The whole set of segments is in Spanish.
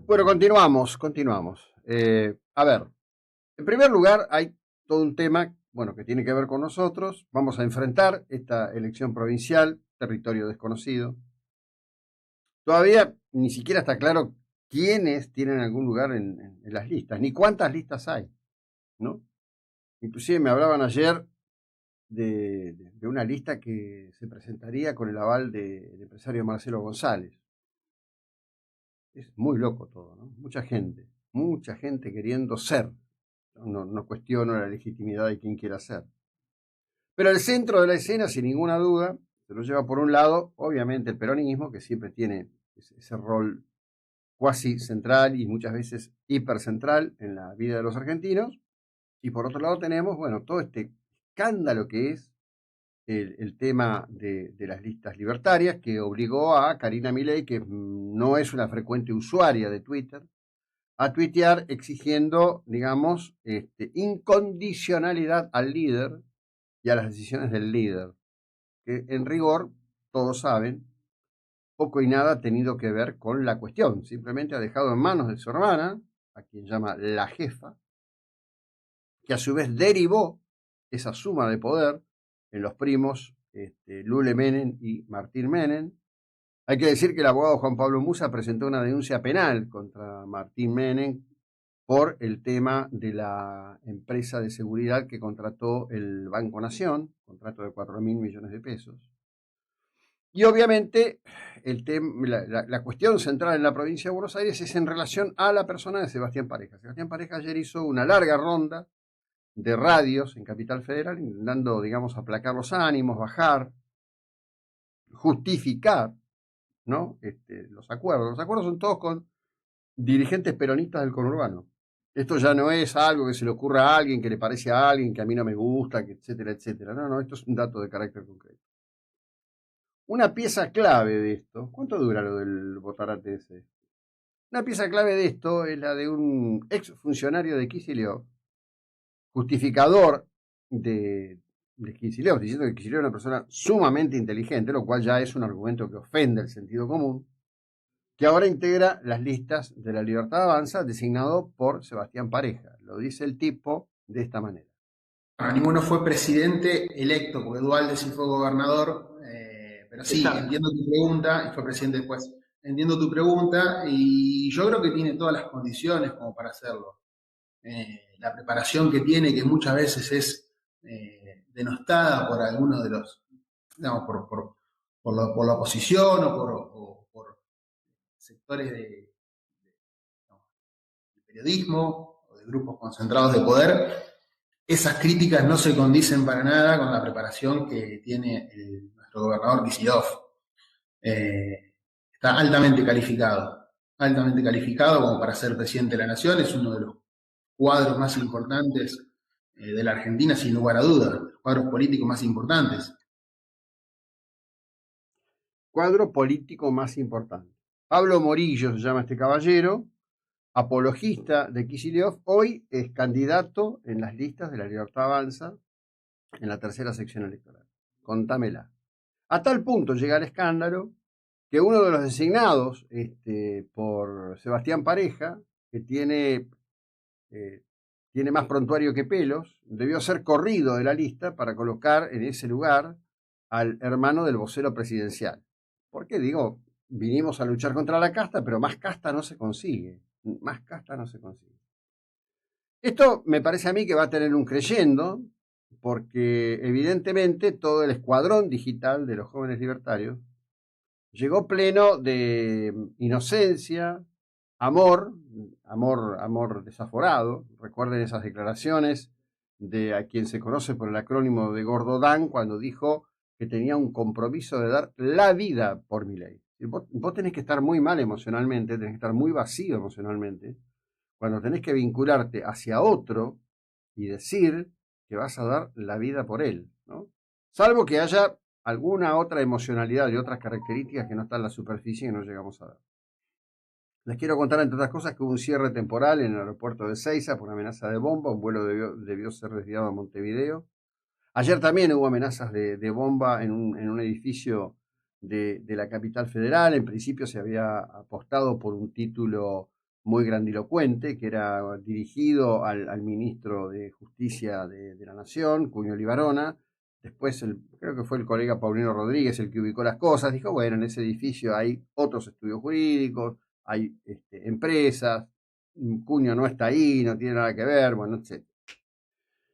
Bueno, continuamos. A ver, en primer lugar hay todo un tema, bueno, que tiene que ver con nosotros. Vamos a enfrentar esta elección provincial, territorio desconocido. Todavía ni siquiera está claro quiénes tienen algún lugar en las listas, ni cuántas listas hay, ¿no? Inclusive me hablaban ayer de una lista que se presentaría con el aval del empresario Marcelo González. Es muy loco todo, ¿no? Mucha gente queriendo ser. No cuestiono la legitimidad de quien quiera ser. Pero el centro de la escena, sin ninguna duda, se lo lleva por un lado, obviamente, el peronismo, que siempre tiene ese rol cuasi central y muchas veces hipercentral en la vida de los argentinos. Y por otro lado tenemos, bueno, todo este escándalo que es el tema de las listas libertarias, que obligó a Karina Milei, que no es una frecuente usuaria de Twitter, a tuitear exigiendo, digamos, incondicionalidad al líder y a las decisiones del líder, que en rigor, todos saben, poco y nada ha tenido que ver con la cuestión, simplemente ha dejado en manos de su hermana, a quien llama la jefa, que a su vez derivó esa suma de poder en los primos Lule Menem y Martín Menem. Hay que decir que el abogado Juan Pablo Musa presentó una denuncia penal contra Martín Menem por el tema de la empresa de seguridad que contrató el Banco Nación, contrato de 4.000 millones de pesos. Y obviamente la cuestión central en la provincia de Buenos Aires es en relación a la persona de Sebastián Pareja. Sebastián Pareja ayer hizo una larga ronda de radios en Capital Federal, intentando, digamos, aplacar los ánimos, bajar, justificar, ¿no? Los acuerdos. Los acuerdos son todos con dirigentes peronistas del conurbano. Esto ya no es algo que se le ocurra a alguien, que le parece a alguien, que a mí no me gusta, que etcétera, etcétera. No, esto es un dato de carácter concreto. Una pieza clave de esto, ¿cuánto dura lo del Votarate ese? Una pieza clave de esto es la de un ex funcionario de Kicillof, justificador de Kicillof, diciendo que Kicillof es una persona sumamente inteligente, lo cual ya es un argumento que ofende el sentido común, que ahora integra las listas de la Libertad Avanza, designado por Sebastián Pareja. Lo dice el tipo de esta manera. Ninguno fue presidente electo, porque Dualde sí fue gobernador, pero sí, Exacto. entiendo tu pregunta, y fue presidente después. Entiendo tu pregunta y yo creo que tiene todas las condiciones como para hacerlo. La preparación que tiene, que muchas veces es denostada por algunos de los, digamos, por la oposición o por sectores de periodismo o de grupos concentrados de poder. Esas críticas no se condicen para nada con la preparación que tiene nuestro gobernador Kicillof. Está altamente calificado como para ser presidente de la nación, es uno de los cuadros más importantes de la Argentina, sin lugar a dudas, los cuadros políticos más importantes. Cuadro político más importante. Pablo Morillo se llama este caballero, apologista de Kicillof, hoy es candidato en las listas de la Libertad Avanza en la tercera sección electoral. Contámela. A tal punto llega el escándalo que uno de los designados por Sebastián Pareja, que tiene más prontuario que pelos, debió ser corrido de la lista para colocar en ese lugar al hermano del vocero presidencial. Porque digo, vinimos a luchar contra la casta, pero más casta no se consigue. Más casta no se consigue. Esto me parece a mí que va a tener un creyendo, porque evidentemente todo el escuadrón digital de los jóvenes libertarios llegó pleno de inocencia, amor desaforado. Recuerden esas declaraciones de a quien se conoce por el acrónimo de Gordodán cuando dijo que tenía un compromiso de dar la vida por Milei. Vos tenés que estar muy mal emocionalmente, tenés que estar muy vacío emocionalmente, cuando tenés que vincularte hacia otro y decir que vas a dar la vida por él, ¿no? Salvo que haya alguna otra emocionalidad y otras características que no están en la superficie y no llegamos a ver. Les quiero contar, entre otras cosas, que hubo un cierre temporal en el aeropuerto de Ezeiza por amenaza de bomba. Un vuelo debió ser desviado a Montevideo. Ayer también hubo amenazas de bomba en un edificio de la capital federal. En principio se había apostado por un título muy grandilocuente, que era dirigido al ministro de Justicia de la Nación, Cuño Libarona. Después creo que fue el colega Paulino Rodríguez el que ubicó las cosas. Dijo, bueno, en ese edificio hay otros estudios jurídicos, hay empresas, Cuño no está ahí, no tiene nada que ver, bueno, etc.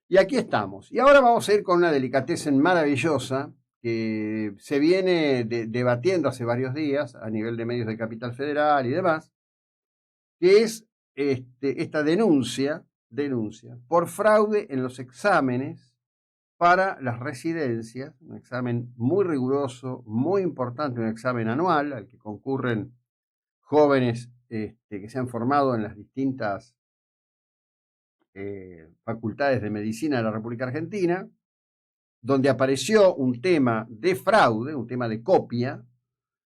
Y aquí estamos. Y ahora vamos a ir con una delicatessen maravillosa que se viene debatiendo hace varios días a nivel de medios de Capital Federal y demás, que es esta denuncia por fraude en los exámenes para las residencias, un examen muy riguroso, muy importante, un examen anual al que concurren jóvenes que se han formado en las distintas facultades de medicina de la República Argentina, donde apareció un tema de fraude, un tema de copia,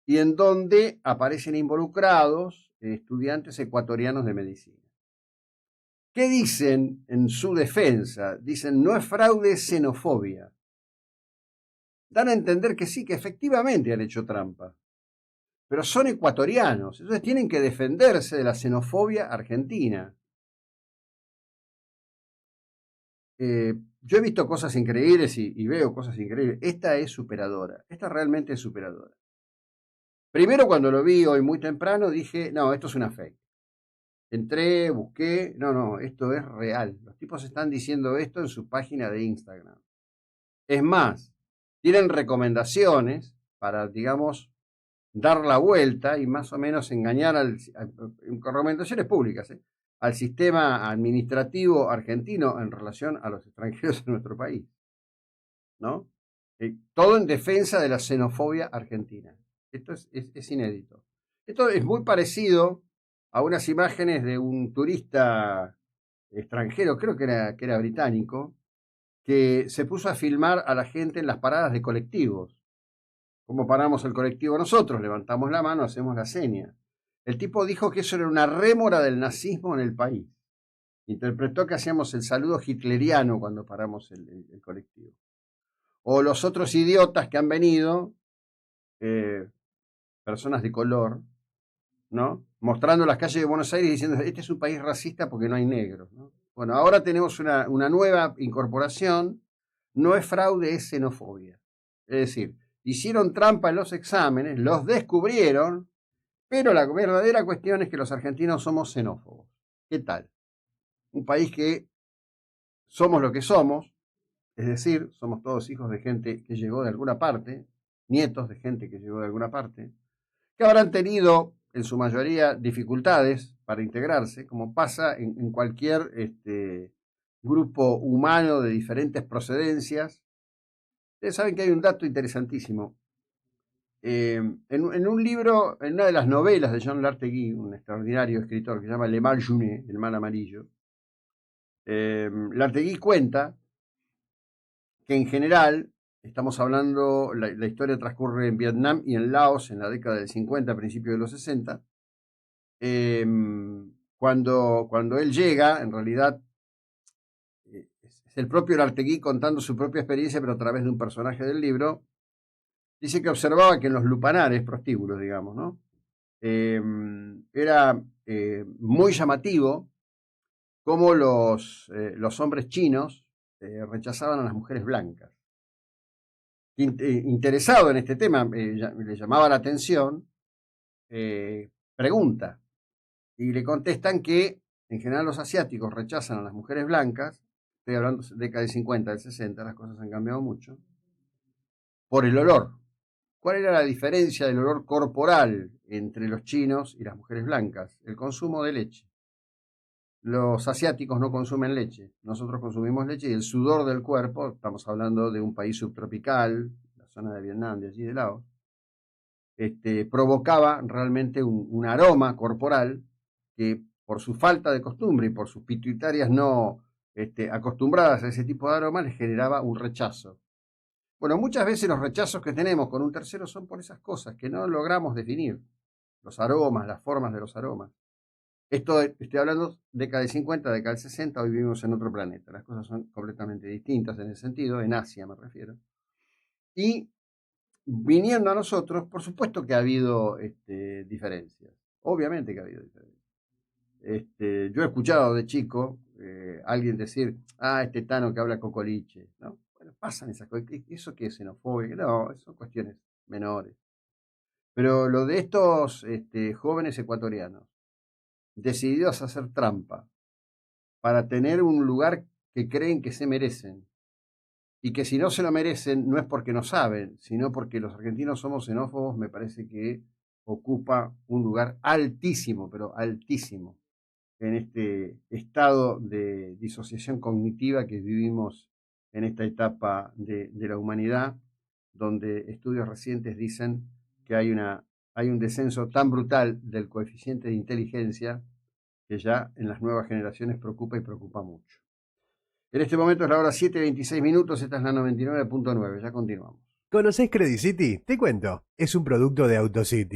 y en donde aparecen involucrados estudiantes ecuatorianos de medicina. ¿Qué dicen en su defensa? Dicen, no es fraude, es xenofobia. Dan a entender que sí, que efectivamente han hecho trampa, pero son ecuatorianos, entonces tienen que defenderse de la xenofobia argentina. Yo he visto cosas increíbles y veo cosas increíbles. Esta es superadora, esta realmente es superadora. Primero, cuando lo vi hoy muy temprano, dije, no, esto es una fake. Entré, busqué, no, esto es real. Los tipos están diciendo esto en su página de Instagram. Es más, tienen recomendaciones para, digamos, dar la vuelta y más o menos engañar con recomendaciones públicas, al sistema administrativo argentino en relación a los extranjeros en nuestro país, ¿no? Todo en defensa de la xenofobia argentina. Esto es inédito. Esto es muy parecido a unas imágenes de un turista extranjero, creo que era británico, que se puso a filmar a la gente en las paradas de colectivos. ¿Cómo paramos el colectivo nosotros? Levantamos la mano, hacemos la seña. El tipo dijo que eso era una rémora del nazismo en el país. Interpretó que hacíamos el saludo hitleriano cuando paramos el colectivo. O los otros idiotas que han venido, personas de color, ¿no? Mostrando las calles de Buenos Aires diciendo, este es un país racista porque no hay negros, ¿no? Bueno, ahora tenemos una nueva incorporación, no es fraude, es xenofobia. Es decir, hicieron trampa en los exámenes, los descubrieron, pero la verdadera cuestión es que los argentinos somos xenófobos. ¿Qué tal? Un país que somos lo que somos, es decir, somos todos hijos de gente que llegó de alguna parte, nietos de gente que llegó de alguna parte, que habrán tenido en su mayoría dificultades para integrarse, como pasa en cualquier grupo humano de diferentes procedencias. Ustedes saben que hay un dato interesantísimo. En un libro, en una de las novelas de Jean Lartegui, un extraordinario escritor que se llama Le Mal Jaunet, El Mal Amarillo, Lartegui cuenta que en general, estamos hablando, la historia transcurre en Vietnam y en Laos en la década del 50, principios de los 60. Cuando él llega, en realidad es el propio Lartegui contando su propia experiencia, pero a través de un personaje del libro. Dice que observaba que en los lupanares, prostíbulos, digamos, ¿no? Era muy llamativo cómo los hombres chinos rechazaban a las mujeres blancas. Interesado en este tema, le llamaba la atención, pregunta, y le contestan que en general los asiáticos rechazan a las mujeres blancas, estoy hablando de década del 50, del 60, las cosas han cambiado mucho, por el olor. ¿Cuál era la diferencia del olor corporal entre los chinos y las mujeres blancas? El consumo de leche. Los asiáticos no consumen leche, nosotros consumimos leche y el sudor del cuerpo, estamos hablando de un país subtropical, la zona de Vietnam, de allí de Laos, provocaba realmente un aroma corporal que por su falta de costumbre y por sus pituitarias no acostumbradas a ese tipo de aroma les generaba un rechazo. Bueno, muchas veces los rechazos que tenemos con un tercero son por esas cosas que no logramos definir, los aromas, las formas de los aromas. Esto estoy hablando década del 50, década del 60, hoy vivimos en otro planeta, las cosas son completamente distintas en ese sentido, en Asia me refiero. Y viniendo a nosotros, por supuesto que ha habido diferencias, obviamente que ha habido diferencias. Yo he escuchado de chico alguien decir, este Tano que habla cocoliche, ¿no? Bueno, pasan esas cosas. ¿Eso qué es xenofobia? No, son cuestiones menores. Pero lo de estos jóvenes ecuatorianos, decididos a hacer trampa para tener un lugar que creen que se merecen, y que si no se lo merecen no es porque no saben, sino porque los argentinos somos xenófobos, me parece que ocupa un lugar altísimo, pero altísimo, en este estado de disociación cognitiva que vivimos en esta etapa de la humanidad, donde estudios recientes dicen que hay un descenso tan brutal del coeficiente de inteligencia que ya en las nuevas generaciones preocupa y preocupa mucho. En este momento es la hora 7:26, esta es la 99.9, ya continuamos. ¿Conocés Credit City? Te cuento, es un producto de AutoCity.